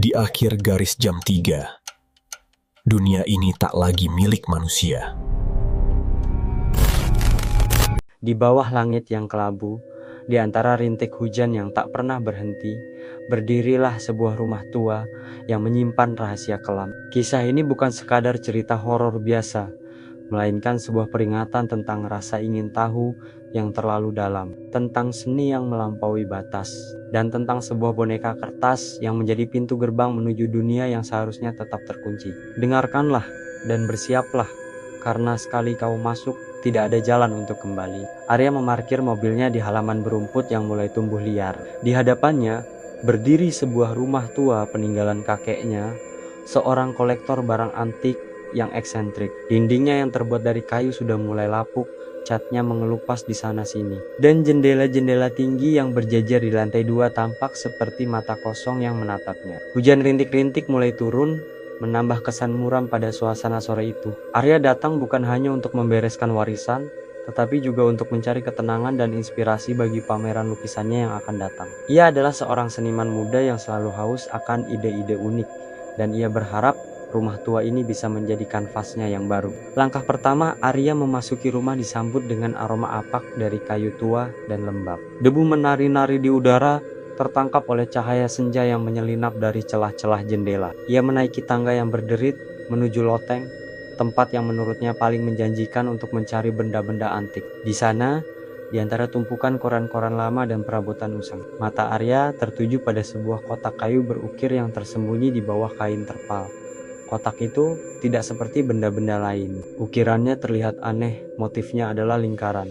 Di akhir garis jam 3, dunia ini tak lagi milik manusia. Di bawah langit yang kelabu, di antara rintik hujan yang tak pernah berhenti, berdirilah sebuah rumah tua yang menyimpan rahasia kelam. Kisah ini bukan sekadar cerita horor biasa, melainkan sebuah peringatan tentang rasa ingin tahu yang terlalu dalam, tentang seni yang melampaui batas, dan tentang sebuah boneka kertas yang menjadi pintu gerbang menuju dunia yang seharusnya tetap terkunci. Dengarkanlah dan bersiaplah, karena sekali kau masuk, tidak ada jalan untuk kembali. Arya memarkir mobilnya di halaman berumput yang mulai tumbuh liar. Di hadapannya, berdiri sebuah rumah tua peninggalan kakeknya, seorang kolektor barang antik yang eksentrik. Dindingnya yang terbuat dari kayu sudah mulai lapuk, catnya mengelupas di sana-sini. Dan jendela-jendela tinggi yang berjajar di lantai 2 tampak seperti mata kosong yang menatapnya. Hujan rintik-rintik mulai turun, menambah kesan muram pada suasana sore itu. Arya datang bukan hanya untuk membereskan warisan, tetapi juga untuk mencari ketenangan dan inspirasi bagi pameran lukisannya yang akan datang. Ia adalah seorang seniman muda yang selalu haus akan ide-ide unik, dan ia berharap rumah tua ini bisa menjadi kanvasnya yang baru. Langkah pertama, Arya memasuki rumah disambut dengan aroma apak dari kayu tua dan lembab. Debu menari-nari di udara, tertangkap oleh cahaya senja yang menyelinap dari celah-celah jendela. Ia menaiki tangga yang berderit menuju loteng, tempat yang menurutnya paling menjanjikan untuk mencari benda-benda antik. Di sana, di antara tumpukan koran-koran lama dan perabotan usang, mata Arya tertuju pada sebuah kotak kayu berukir yang tersembunyi di bawah kain terpal. Kotak itu tidak seperti benda-benda lain. Ukirannya terlihat aneh, motifnya adalah lingkaran.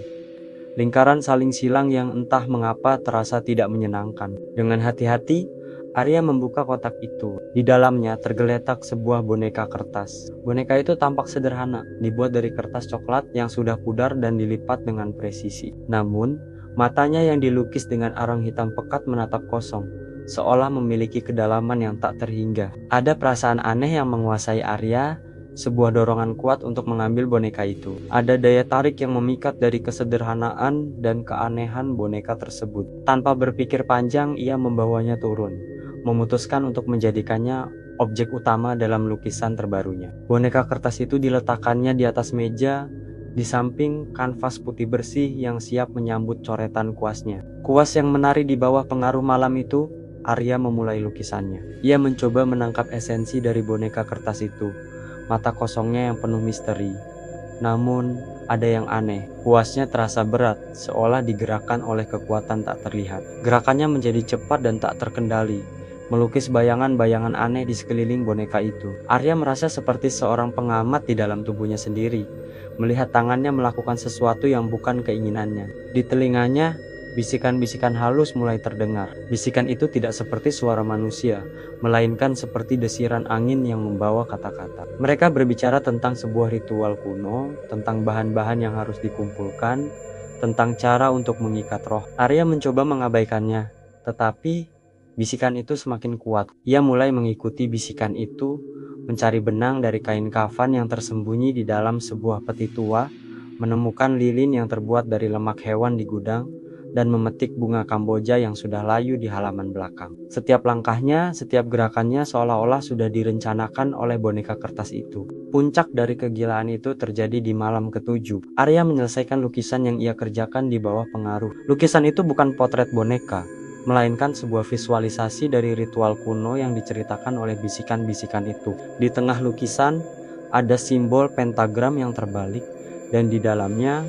Lingkaran saling silang yang entah mengapa terasa tidak menyenangkan. Dengan hati-hati, Arya membuka kotak itu. Di dalamnya tergeletak sebuah boneka kertas. Boneka itu tampak sederhana, dibuat dari kertas coklat yang sudah pudar dan dilipat dengan presisi. Namun, matanya yang dilukis dengan arang hitam pekat menatap kosong, seolah memiliki kedalaman yang tak terhingga. Ada perasaan aneh yang menguasai Arya, sebuah dorongan kuat untuk mengambil boneka itu. Ada daya tarik yang memikat dari kesederhanaan dan keanehan boneka tersebut. Tanpa berpikir panjang, ia membawanya turun, memutuskan untuk menjadikannya objek utama dalam lukisan terbarunya. Boneka kertas itu diletakkannya di atas meja, di samping kanvas putih bersih yang siap menyambut coretan kuasnya. Kuas yang menari di bawah pengaruh malam itu, Arya memulai lukisannya. Ia mencoba menangkap esensi dari boneka kertas itu, mata kosongnya yang penuh misteri. Namun, ada yang aneh. Kuasnya terasa berat, seolah digerakkan oleh kekuatan tak terlihat. Gerakannya menjadi cepat dan tak terkendali, melukis bayangan-bayangan aneh di sekeliling boneka itu. Arya merasa seperti seorang pengamat di dalam tubuhnya sendiri, melihat tangannya melakukan sesuatu yang bukan keinginannya. Di telinganya, bisikan-bisikan halus mulai terdengar. Bisikan itu tidak seperti suara manusia, melainkan seperti desiran angin yang membawa kata-kata. Mereka berbicara tentang sebuah ritual kuno, tentang bahan-bahan yang harus dikumpulkan, tentang cara untuk mengikat roh. Arya mencoba mengabaikannya, tetapi bisikan itu semakin kuat. Ia mulai mengikuti bisikan itu, mencari benang dari kain kafan yang tersembunyi di dalam sebuah peti tua, menemukan lilin yang terbuat dari lemak hewan di gudang, dan memetik bunga Kamboja yang sudah layu di halaman belakang. Setiap langkahnya, setiap gerakannya seolah-olah sudah direncanakan oleh boneka kertas itu. Puncak dari kegilaan itu terjadi di malam ke-7. Arya menyelesaikan lukisan yang ia kerjakan di bawah pengaruh. Lukisan itu bukan potret boneka, melainkan sebuah visualisasi dari ritual kuno yang diceritakan oleh bisikan-bisikan itu. Di tengah lukisan, ada simbol pentagram yang terbalik, dan di dalamnya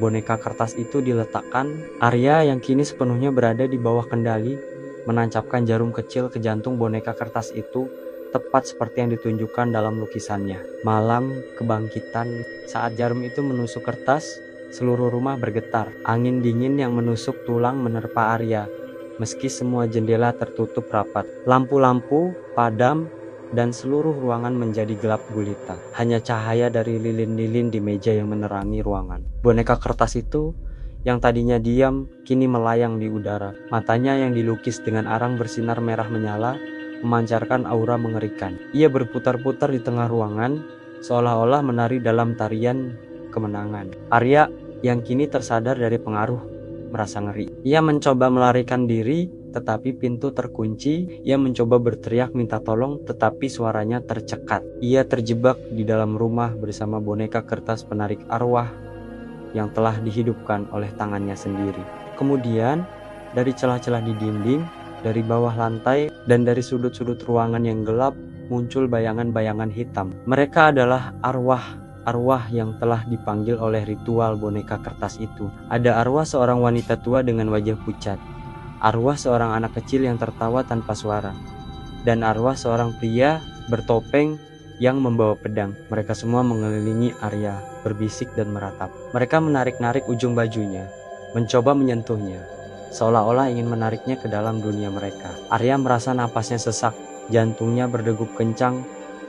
boneka kertas itu diletakkan. Arya yang kini sepenuhnya berada di bawah kendali, menancapkan jarum kecil ke jantung boneka kertas itu, tepat seperti yang ditunjukkan dalam lukisannya. Malam kebangkitan. Saat jarum itu menusuk kertas, seluruh rumah bergetar. Angin dingin yang menusuk tulang menerpa Arya, meski semua jendela tertutup rapat. Lampu-lampu padam dan seluruh ruangan menjadi gelap gulita. Hanya cahaya dari lilin-lilin di meja yang menerangi ruangan. Boneka kertas itu, yang tadinya diam, kini melayang di udara. Matanya yang dilukis dengan arang bersinar merah menyala, memancarkan aura mengerikan. Ia berputar-putar di tengah ruangan, seolah-olah menari dalam tarian kemenangan. Arya yang kini tersadar dari pengaruh merasa ngeri. Ia mencoba melarikan diri, tetapi pintu terkunci. Ia mencoba berteriak minta tolong, tetapi suaranya tercekat. Ia terjebak di dalam rumah bersama boneka kertas penarik arwah yang telah dihidupkan oleh tangannya sendiri. Kemudian, dari celah-celah di dinding, dari bawah lantai, dan dari sudut-sudut ruangan yang gelap, muncul bayangan-bayangan hitam. Mereka adalah arwah yang telah dipanggil oleh ritual boneka kertas itu. Ada arwah seorang wanita tua dengan wajah pucat, arwah seorang anak kecil yang tertawa tanpa suara, dan arwah seorang pria bertopeng yang membawa pedang. Mereka semua mengelilingi Arya, berbisik dan meratap. Mereka menarik-narik ujung bajunya, mencoba menyentuhnya, seolah-olah ingin menariknya ke dalam dunia mereka. Arya merasa napasnya sesak, jantungnya berdegup kencang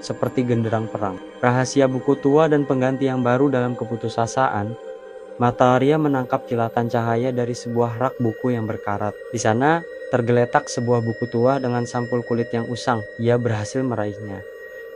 seperti genderang perang. Rahasia buku tua dan pengganti yang baru dalam keputusasaan. Mata Arya menangkap kilatan cahaya dari sebuah rak buku yang berkarat. Di sana tergeletak sebuah buku tua dengan sampul kulit yang usang. Ia berhasil meraihnya,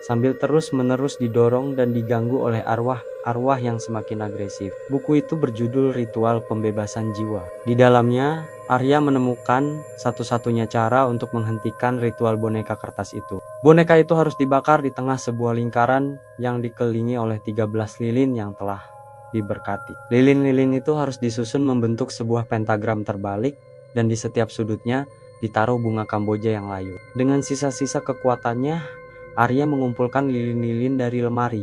sambil terus-menerus didorong dan diganggu oleh arwah yang semakin agresif. Buku itu berjudul Ritual Pembebasan Jiwa. Di dalamnya, Arya menemukan satu-satunya cara untuk menghentikan ritual boneka kertas itu. Boneka itu harus dibakar di tengah sebuah lingkaran yang dikelilingi oleh 13 lilin yang telah diberkati. Lilin-lilin itu harus disusun membentuk sebuah pentagram terbalik, dan di setiap sudutnya ditaruh bunga Kamboja yang layu. Dengan sisa-sisa kekuatannya, Arya mengumpulkan lilin-lilin dari lemari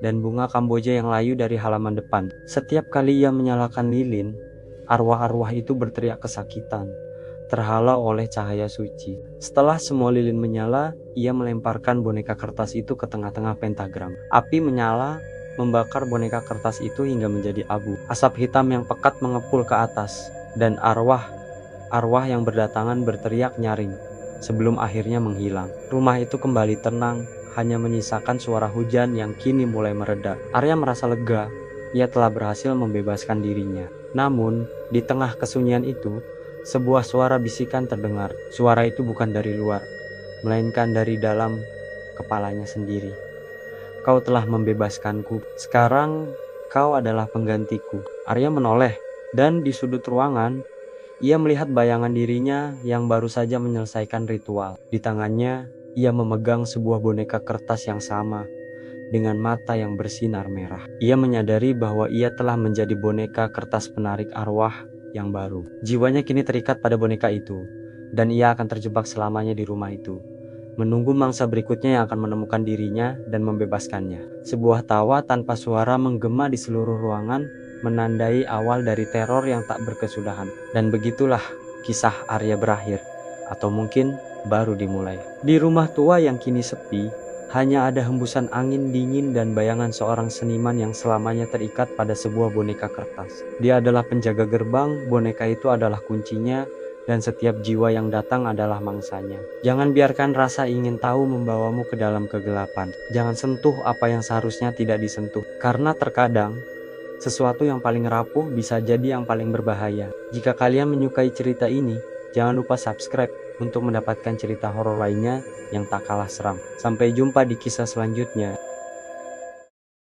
dan bunga Kamboja yang layu dari halaman depan. Setiap kali ia menyalakan lilin, arwah-arwah itu berteriak kesakitan, terhalau oleh cahaya suci. Setelah semua lilin menyala, ia melemparkan boneka kertas itu ke tengah-tengah pentagram. Api menyala, membakar boneka kertas itu hingga menjadi abu. Asap hitam yang pekat mengepul ke atas, dan arwah yang berdatangan berteriak nyaring sebelum akhirnya menghilang. Rumah itu kembali tenang, hanya menyisakan suara hujan yang kini mulai mereda. Arya merasa lega, ia telah berhasil membebaskan dirinya. Namun, di tengah kesunyian itu, sebuah suara bisikan terdengar. Suara itu bukan dari luar, melainkan dari dalam kepalanya sendiri. Kau telah membebaskanku, sekarang kau adalah penggantiku. Arya menoleh, dan di sudut ruangan, ia melihat bayangan dirinya yang baru saja menyelesaikan ritual. Di tangannya, ia memegang sebuah boneka kertas yang sama, dengan mata yang bersinar merah. Ia menyadari bahwa ia telah menjadi boneka kertas penarik arwah yang baru. Jiwanya kini terikat pada boneka itu, dan ia akan terjebak selamanya di rumah itu, menunggu mangsa berikutnya yang akan menemukan dirinya dan membebaskannya. Sebuah tawa tanpa suara menggema di seluruh ruangan, menandai awal dari teror yang tak berkesudahan. Dan begitulah kisah Arya berakhir, atau mungkin baru dimulai. Di rumah tua yang kini sepi, hanya ada hembusan angin dingin dan bayangan seorang seniman yang selamanya terikat pada sebuah boneka kertas. Dia adalah penjaga gerbang, boneka itu adalah kuncinya, dan setiap jiwa yang datang adalah mangsanya. Jangan biarkan rasa ingin tahu membawamu ke dalam kegelapan. Jangan sentuh apa yang seharusnya tidak disentuh, karena terkadang sesuatu yang paling rapuh bisa jadi yang paling berbahaya. Jika kalian menyukai cerita ini, jangan lupa subscribe untuk mendapatkan cerita horor lainnya yang tak kalah seram. Sampai jumpa di kisah selanjutnya.